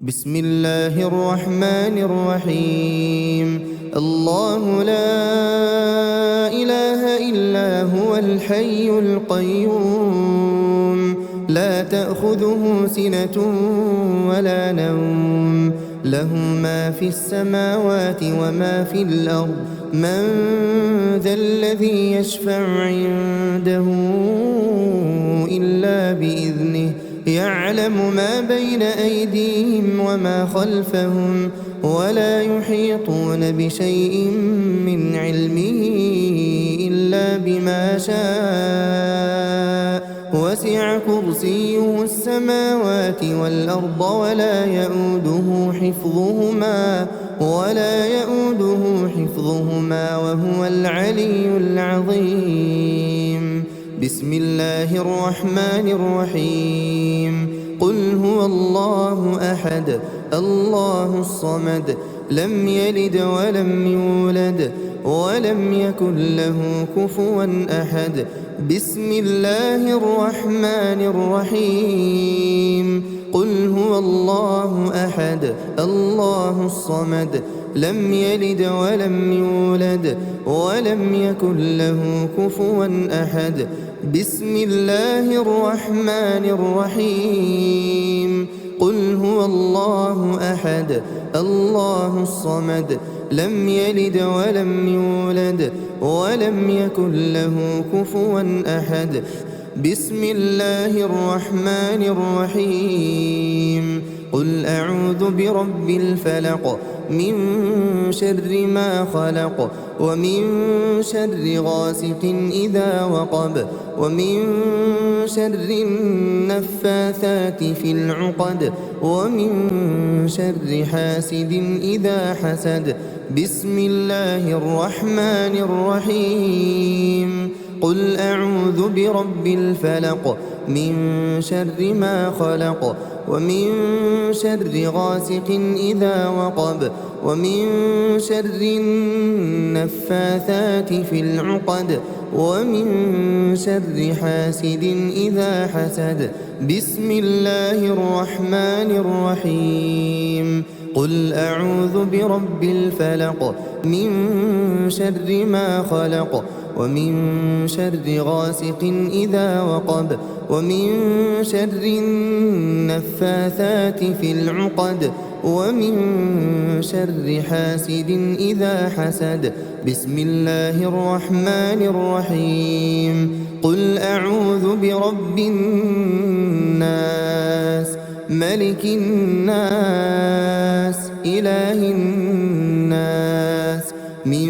بسم الله الرحمن الرحيم. الله لا إله إلا هو الحي القيوم لا تأخذه سنة ولا نوم له ما في السماوات وما في الأرض من ذا الذي يشفع عنده إلا بإذنه يعلم ما بين أيديهم وما خلفهم ولا يحيطون بشيء من علمه إلا بما شاء وسع كرسيه السماوات والأرض ولا يؤوده حفظهما وهو العلي العظيم. بسم الله الرحمن الرحيم. قل هو الله أحد الله الصمد لم يلد ولم يولد ولم يكن له كفوا أحد. بسم الله الرحمن الرحيم. قل هو الله أحد الله الصمد لم يلد ولم يولد ولم يكن له كفوا أحد. بسم الله الرحمن الرحيم. قل هو الله أحد الله الصمد لم يلد ولم يولد ولم يكن له كفوا أحد. بسم الله الرحمن الرحيم. قل أعوذ برب الفلق من شر ما خلق ومن شر غاسق إذا وقب ومن شر النفاثات في العقد ومن شر حاسد إذا حسد. بسم الله الرحمن الرحيم. قل أعوذ برب الفلق من شر ما خلق ومن شر غاسق إذا وقب ومن شر النفاثات في العقد ومن شر حاسد إذا حسد. بسم الله الرحمن الرحيم. قل أعوذ برب الفلق من شر ما خلق ومن شر غاسق إذا وقب ومن شر النفاثات في العقد ومن شر حاسد إذا حسد. بسم الله الرحمن الرحيم. قل أعوذ برب الناس ملك الناس إله الناس من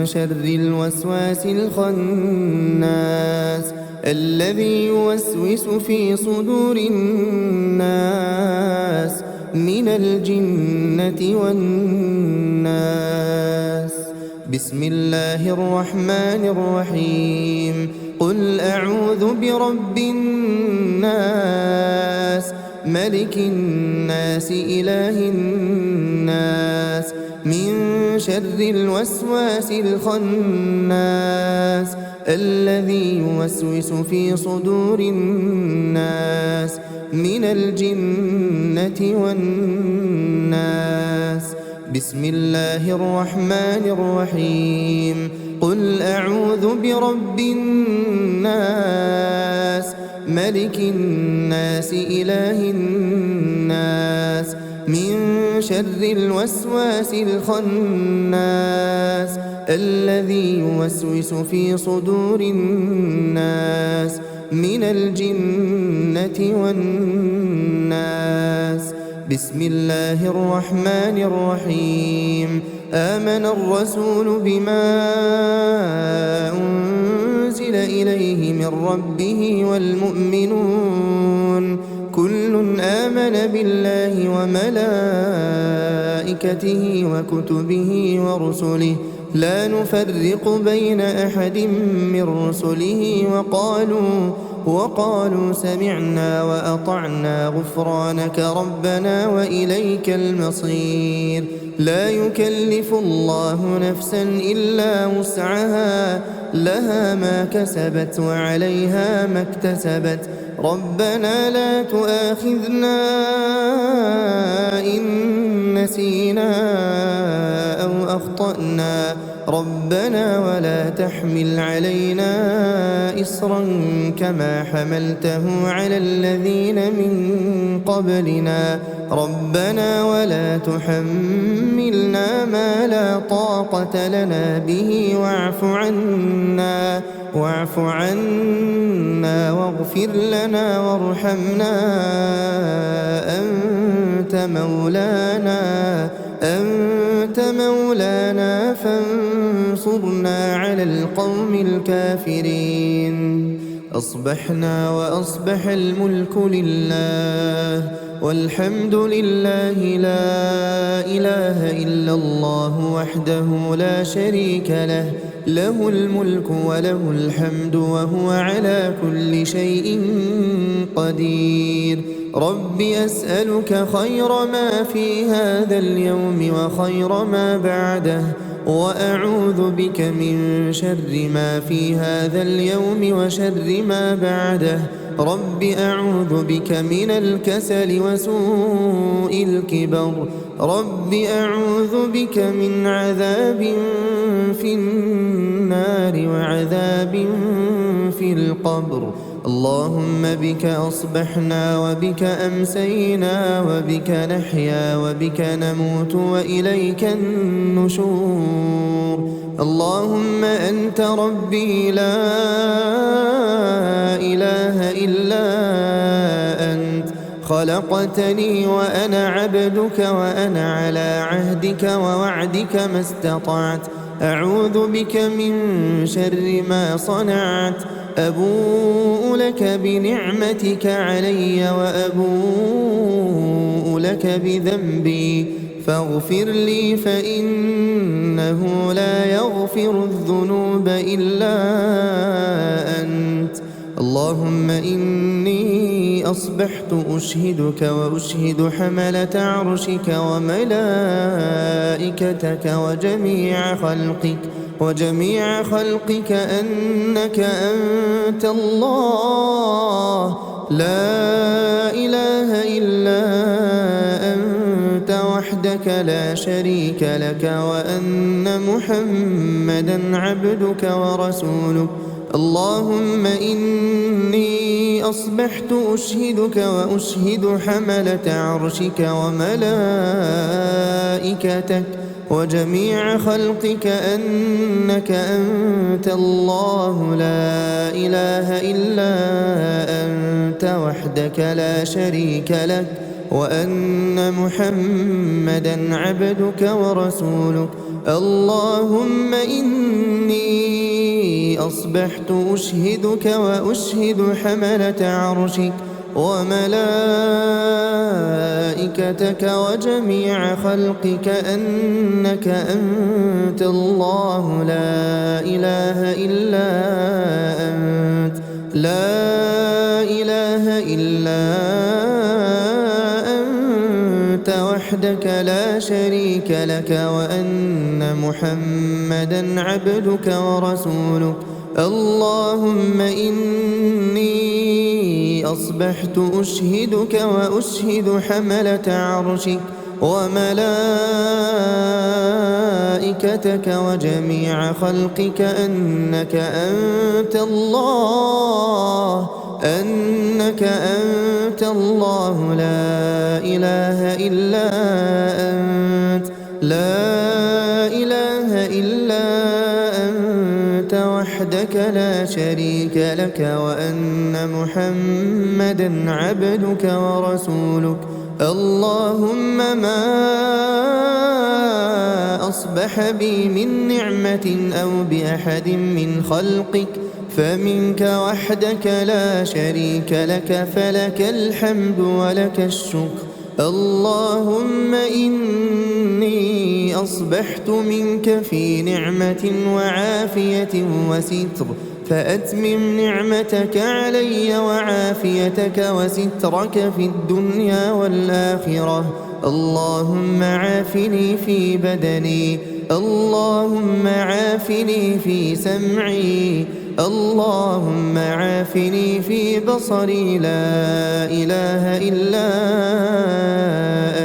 شر الوسواس الخناس الذي يوسوس في صدور الناس من الجنة والناس. بسم الله الرحمن الرحيم. قل أعوذ برب الناس ملك الناس إله الناس من شر الوسواس الخناس الذي يوسوس في صدور الناس من الجنة والناس. بسم الله الرحمن الرحيم. قل أعوذ برب الناس ملك الناس إله الناس من شر الوسواس الخناس الذي يوسوس في صدور الناس من الجنة والناس. بسم الله الرحمن الرحيم. آمن الرسول بما أنزل إليه من ربه والمؤمنون كل آمن بالله وملائكته وكتبه ورسله لا نفرق بين أحد من رسله وقالوا سمعنا وأطعنا غفرانك ربنا وإليك المصير. لا يكلف الله نفسا إلا وسعها لها ما كسبت وعليها ما اكتسبت. ربنا لا تؤاخذنا إن أخطأنا ربنا ولا تحمل علينا إصرا كما حملته على الذين من قبلنا ربنا ولا تحملنا ما لا طاقة لنا به واعف عنا واغفر لنا وارحمنا أنت مولانا فانصرنا على القوم الكافرين. أصبحنا وأصبح الملك لله والحمد لله لا إله إلا الله وحده لا شريك له له الملك وله الحمد وهو على كل شيء قدير. رب أسألك خير ما في هذا اليوم وخير ما بعده وأعوذ بك من شر ما في هذا اليوم وشر ما بعده. رب أعوذ بك من الكسل وسوء الكبر. رب أعوذ بك من عذاب في النار وعذاب في القبر. اللهم بك أصبحنا وبك أمسينا وبك نحيا وبك نموت وإليك النشور. اللهم أنت ربي لا إله إلا أنت خلقتني وأنا عبدك وأنا على عهدك ووعدك ما استطعت. أعوذ بك من شر ما صنعت. أبوء لك بنعمتك علي وأبوء لك بذنبي فاغفر لي فإنه لا يغفر الذنوب إلا أنت. اللهم إني أصبحت أشهدك وأشهد حملة عرشك وملائكتك وجميع خلقك أنك أنت الله لا إله إلا أنت وحدك لا شريك لك وأن محمدا عبدك ورسولك. اللهم إني أصبحت أشهدك وأشهد حملة عرشك وملائكتك وجميع خلقك أنك أنت الله لا إله إلا أنت وحدك لا شريك لك وأن محمدا عبدك ورسولك. اللهم إني أصبحت أشهدك وأشهد حملة عرشك وملائكتك وجميع خلقك أنك أنت الله لا إله إلا أنت وحدك لا شريك لك وأن محمدا عبدك ورسولك. اللهم إني أصبحت أشهدك وأشهد حملة عرشك وملائكتك وجميع خلقك أنك أنت الله لا إله إلا أنت وحدك لا شريك لك وأن محمدا عبدك ورسولك. اللهم ما أصبح بي من نعمة أو بأحد من خلقك فمنك وحدك لا شريك لك فلك الحمد ولك الشكر. اللهم إني أصبحت منك في نعمة وعافية وستر فأتمم نعمتك علي وعافيتك وسترك في الدنيا والآخرة. اللهم عافني في بدني، اللهم عافني في سمعي، اللهم عافني في بصري، لا إله إلا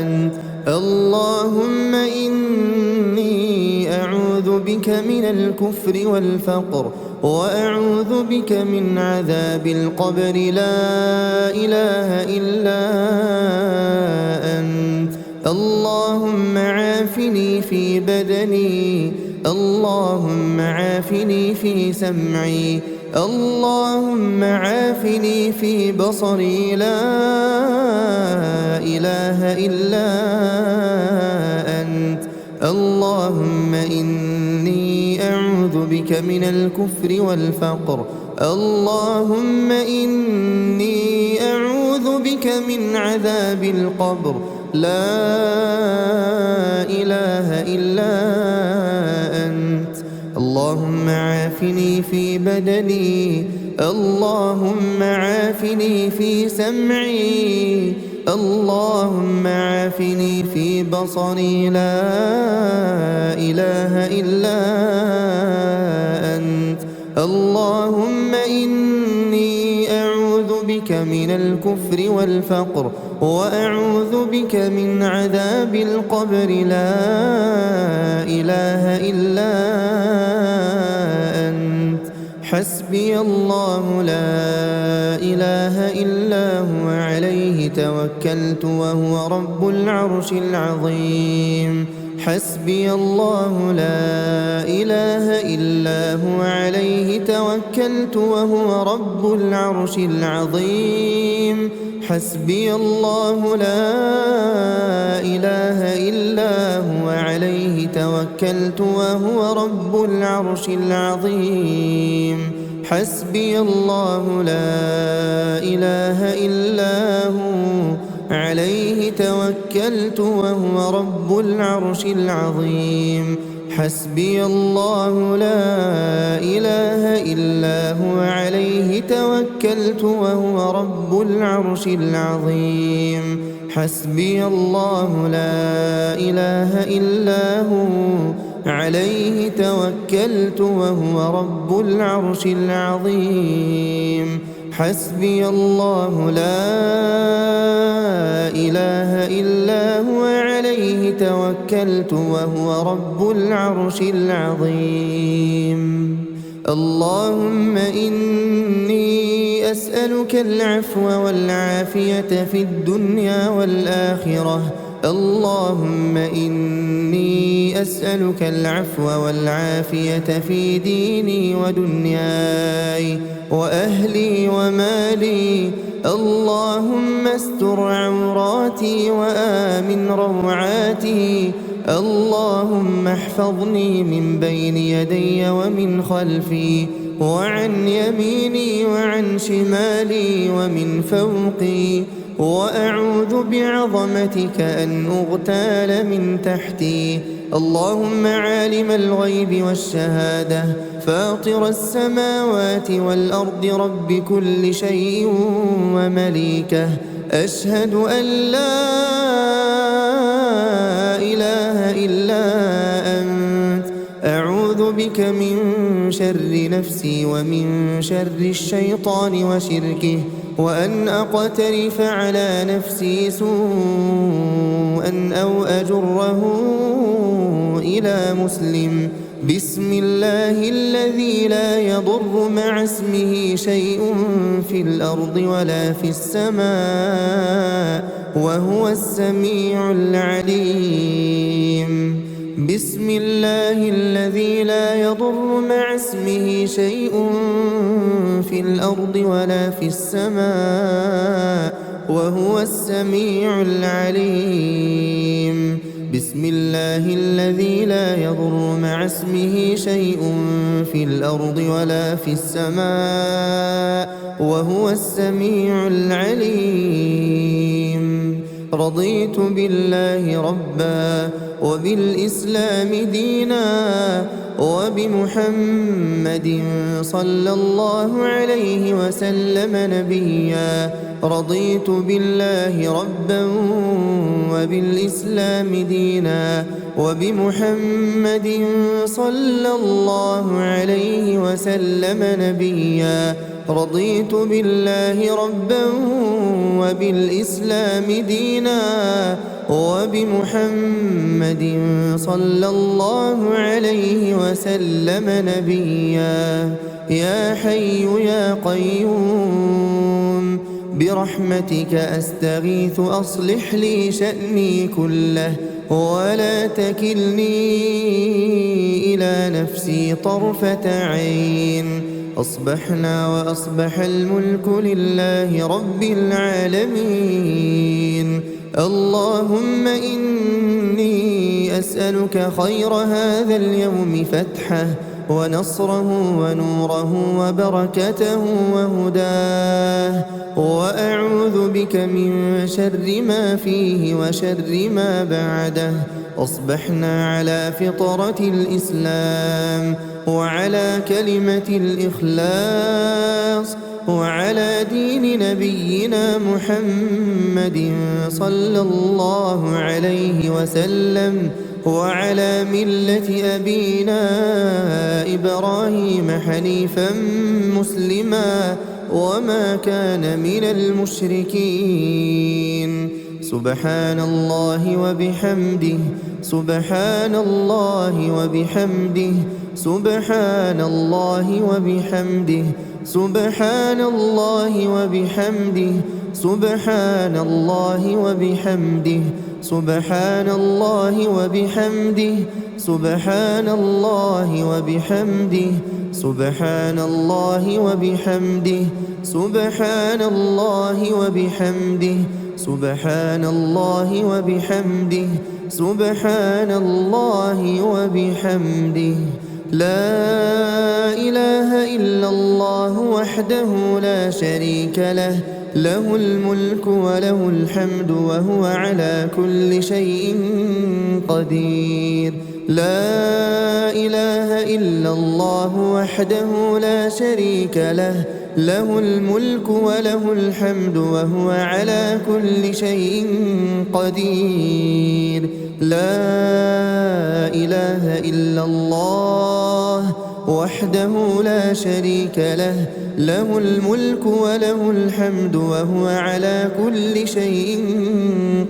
أنت. اللهم إني أعوذ بك من الكفر والفقر وأعوذ بك من عذاب القبر لا إله إلا أنت اللهم عافني في بدني اللهم عافني في سمعي اللهم عافني في بصري لا إله إلا أنت اللهم إني أعوذ بك من الكفر والفقر اللهم إني أعوذ بك من عذاب القبر لا إله إلا أنت اللهم عافني في بدني اللهم عافني في سمعي اللهم عافني في بصري لا إله إلا أنت اللهم إني أعوذ بك من الكفر والفقر وأعوذ بك من عذاب القبر لا إله إلا أنت حسبي الله لا إله إلا هو عليه توكلت وهو رب العرش العظيم حسبي الله لا إله إلا هو عليه توكلت وهو رب العرش العظيم حسبي الله لا إله إلا هو عليه توكلت وهو رب العرش العظيم حسبي الله لا إله إلا هو عليه توكلت وهو رب العرش العظيم حسبي الله لا إله إلا هو عليه توكلت وهو رب العرش العظيم حسبي الله لا إله إلا هو عليه توكلت وهو رب العرش العظيم حسبي الله لا إله إلا هو عليه توكلت وهو رب العرش العظيم اللهم إني أسألك العفو والعافية في الدنيا والآخرة اللهم إني أسألك العفو والعافية في ديني ودنياي وأهلي ومالي اللهم استر عوراتي وآمن روعاتي اللهم احفظني من بين يدي ومن خلفي وعن يميني وعن شمالي ومن فوقي وأعوذ بعظمتك أن أغتال من تحتي اللهم عالم الغيب والشهادة فاطر السماوات والأرض رب كل شيء ومليكه أشهد أن لا إله إلا أنت أعوذ بك من شر نفسي ومن شر الشيطان وشركه وأن أقترف على نفسي سوءا أو أجره إلى مسلم بسم الله الذي لا يضر مع اسمه شيء في الأرض ولا في السماء وهو السميع العليم بسم الله الذي لا يضر مع اسمه شيء في الأرض ولا في السماء وهو السميع العليم بسم الله الذي لا يضر مع اسمه شيء في الأرض ولا في السماء وهو السميع العليم رضيت بالله ربا وبالإسلام دينا وبمحمد صلى الله عليه وسلم نبيا رضيت بالله ربا وبالإسلام دينا وبمحمد صلى الله عليه وسلم نبيا رضيت بالله ربا وبالإسلام دينا وبمحمد صلى الله عليه وسلم نبيا. يا حي يا قيوم برحمتك أستغيث أصلح لي شأني كله ولا تكلني إلى نفسي طرفة عين. أصبحنا وأصبح الملك لله رب العالمين. اللهم إني أسألك خير هذا اليوم فتحه ونصره ونوره وبركته وهداه، وأعوذ بك من شر ما فيه وشر ما بعده. أصبحنا على فطرة الإسلام وعلى كلمة الإخلاص وعلى دين نبينا محمد صلى الله عليه وسلم وعلى ملة أبينا إبراهيم حنيفا مسلما وما كان من المشركين. سبحان الله وبحمده سبحان الله وبحمده سبحان الله وبحمده سبحان الله وبحمده سبحان الله وبحمده سبحان الله وبحمده سبحان الله وبحمده سبحان الله وبحمده سبحان الله وبحمده سبحان الله وبحمده سبحان الله وبحمده. لا إله إلا الله وحده لا شريك له، له الملك وله الحمد وهو على كل شيء قدير. لا إله إلا الله وحده لا شريك له، له الملك وله الحمد وهو على كل شيء قدير. لا إله إلا الله وحده لا شريك له، له الملك وله الحمد وهو على كل شيء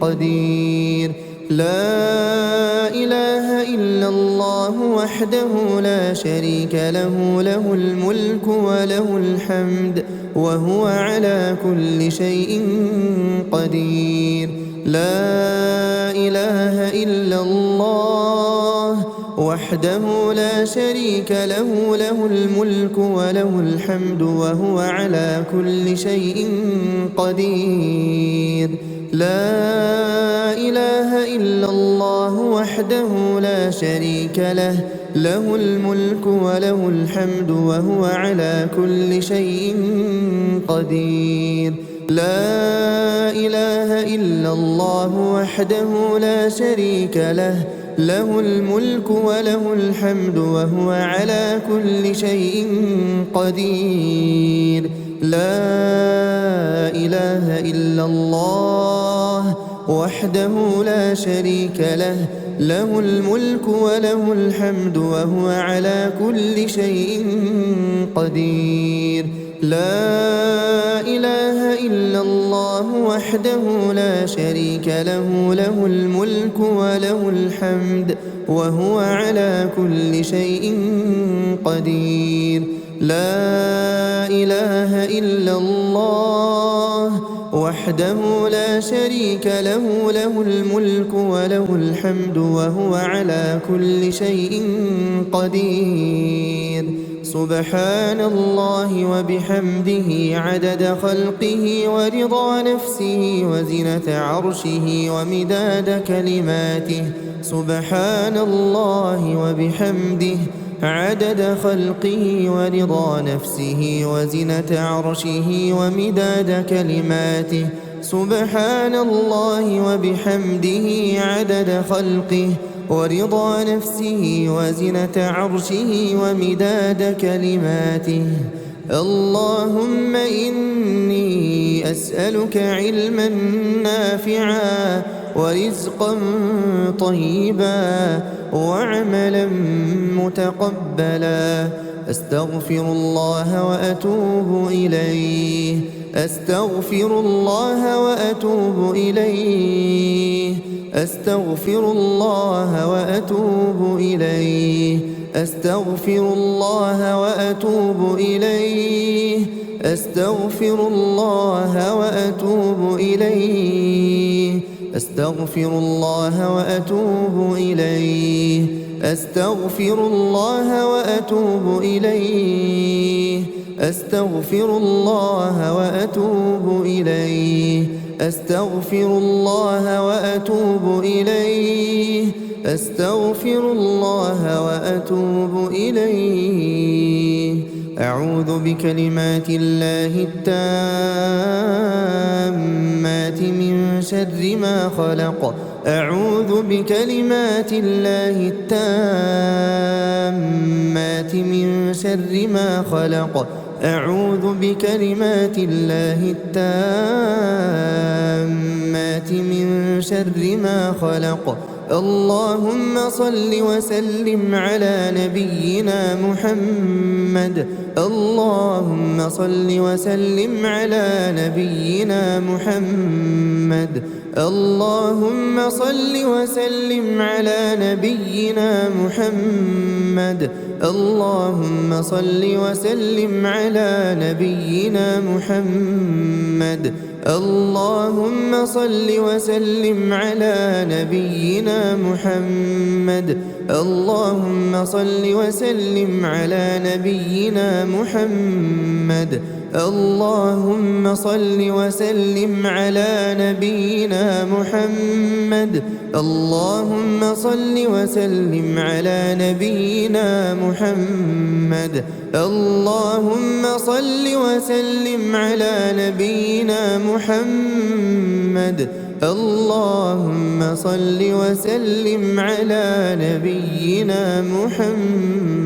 قدير. لا إله إلا الله وحده لا شريك له، له الملك وله الحمد وهو على كل شيء قدير. لا إله إلا الله وحده لا شريك له، له الملك وله الحمد وهو على كل شيء قدير. لا إله إلا الله وحده لا شريك له، له الملك وله الحمد وهو على كل شيء قدير. لا إله إلا الله وحده لا شريك له، له الملك وله الحمد وهو على كل شيء قدير. لا إله إلا الله وحده لا شريك له، له الملك وله الحمد وهو على كل شيء قدير. لا إله إلا الله وحده لا شريك له، له الملك وله الحمد وهو على كل شيء قدير. لا إله إلا الله وحده لا شريك له، له الملك وله الحمد وهو على كل شيء قدير. سبحان الله وبحمده عدد خلقه ورضا نفسه وزنة عرشه ومداد كلماته. سبحان الله وبحمده عدد خلقه ورضا نفسه وزنة عرشه ومداد كلماته. سبحان الله وبحمده عدد خلقه ورضا نفسه وزنة عرشه ومداد كلماته. اللهم إني أسألك علما نافعا ورزقا طيبا وعملا متقبلا. أستغفر الله وأتوب إليه، أستغفر الله وأتوب إليه. أستغفر الله وأتوب إليه أستغفر الله وأتوب إليه أستغفر الله وأتوب إليه أستغفر الله وأتوب إليه أستغفر الله وأتوب إليه أستغفر الله وأتوب إليه أستغفر الله وأتوب إليه أستغفر الله وأتوب إليه أعوذ بكلمات الله التامات من شر ما خلق أعوذ بكلمات الله التامات من شر ما خلق أعوذ بكلمات الله التامات من شر ما خلق اللهم صل وسلم على نبينا محمد اللهم صل وسلم على نبينا محمد اللهم صل وسلم على نبينا محمد اللهم صل وسلم على نبينا محمد اللهم صل وسلم على نبينا محمد اللهم صل وسلم على نبينا محمد اللهم صل وسلم على نبينا محمد اللهم صل وسلم على نبينا محمد اللهم صل وسلم على نبينا محمد اللهم صل وسلم على نبينا محمد